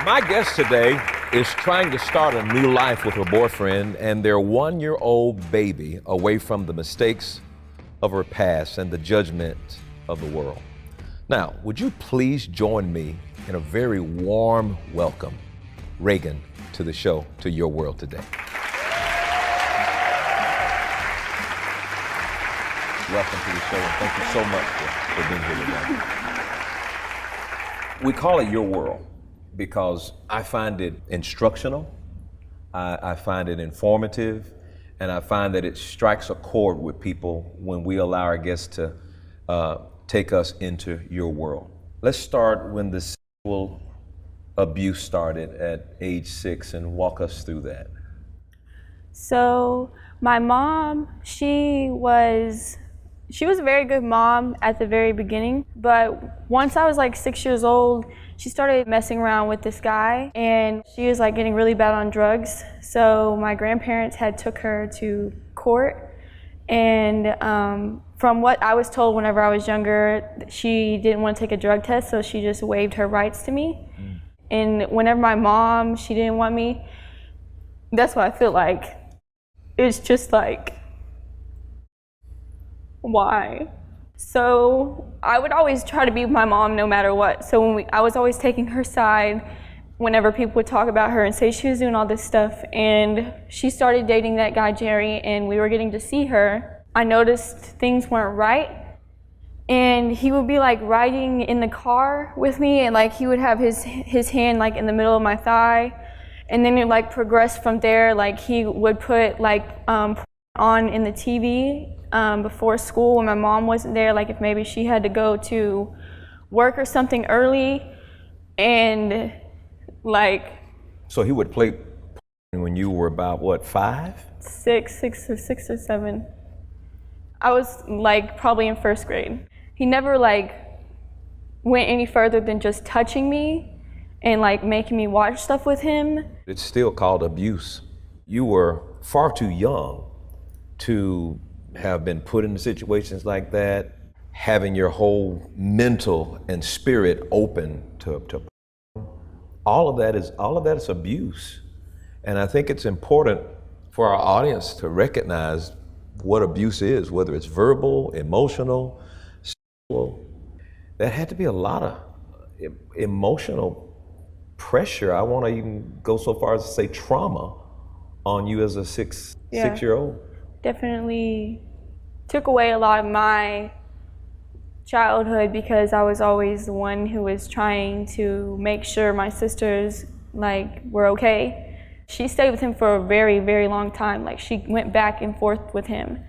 My guest today is trying to start a new life with her boyfriend and their 1-year-old baby away from the mistakes of her past and the judgment of the world. Now, would you please join me in a very warm welcome, Reagan, to the show, to your world today. Welcome to the show, and thank you so much for being here today. We call it Your World because I find it instructional, I find it informative, and I find that it strikes a chord with people when we allow our guests to take us into your world. Let's start when the sexual abuse started at age 6 and walk us through that. So my mom, she was a very good mom at the very beginning, but once I was like 6 years old, she started messing around with this guy, and she was like getting really bad on drugs. So my grandparents had took her to court, and from what I was told whenever I was younger, she didn't want to take a drug test, so she just waived her rights to me. And whenever my mom, she didn't want me, that's what I feel like. It's just like, why? So I would always try to be with my mom no matter what. So I was always taking her side whenever people would talk about her and say she was doing all this stuff. And she started dating that guy, Jerry, and we were getting to see her. I noticed things weren't right. And he would be like riding in the car with me, and like he would have his hand like in the middle of my thigh. And then it like progressed from there. Like he would put like on in the TV before school when my mom wasn't there, like if maybe she had to go to work or something early, and like. So he would play when you were about what, 5? Six or 7. I was like probably in 1st grade. He never like went any further than just touching me and like making me watch stuff with him. It's still called abuse. You were far too young to have been put into situations like that, having your whole mental and spirit open to all of that is abuse. And I think it's important for our audience to recognize what abuse is, whether it's verbal, emotional, sexual. That had to be a lot of emotional pressure. I want to even go so far as to say trauma on you as a six-year-old. Definitely took away a lot of my childhood because I was always the one who was trying to make sure my sisters like were okay. She stayed with him for a very, very long time. Like she went back and forth with him.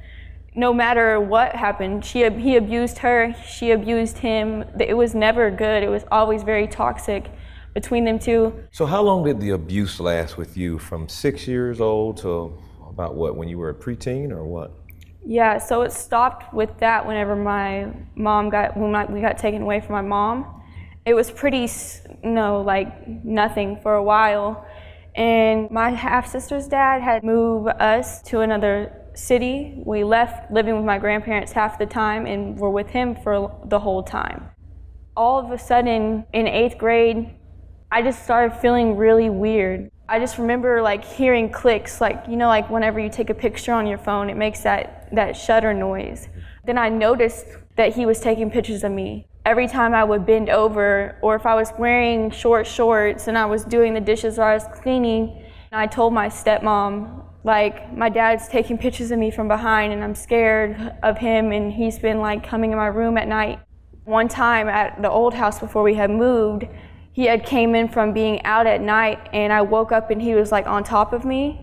No matter what happened, he abused her, she abused him. It was never good. It was always very toxic between them two. So how long did the abuse last with you, from 6 years old to about what, when you were a preteen or what? Yeah, so it stopped with that whenever my mom we got taken away from my mom. It was pretty, like nothing for a while. And my half-sister's dad had moved us to another city. We left living with my grandparents half the time and were with him for the whole time. All of a sudden, in 8th grade, I just started feeling really weird. I just remember like hearing clicks, like, like whenever you take a picture on your phone, it makes that shutter noise. Then I noticed that he was taking pictures of me. Every time I would bend over, or if I was wearing short shorts and I was doing the dishes or I was cleaning, I told my stepmom, like, my dad's taking pictures of me from behind and I'm scared of him, and he's been like coming in my room at night. One time at the old house before we had moved, he had came in from being out at night, and I woke up and he was like on top of me.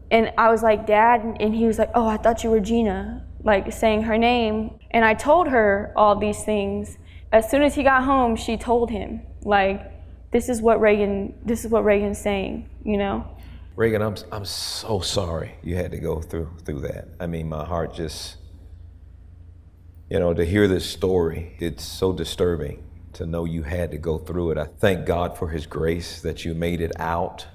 And I was like, Dad, and he was like, oh, I thought you were Gina, like saying her name. And I told her all these things. As soon as he got home, she told him, like, this is what Reagan's saying, Reagan, I'm so sorry you had to go through that. I mean, my heart just, to hear this story, it's so disturbing to know you had to go through it. I thank God for his grace that you made it out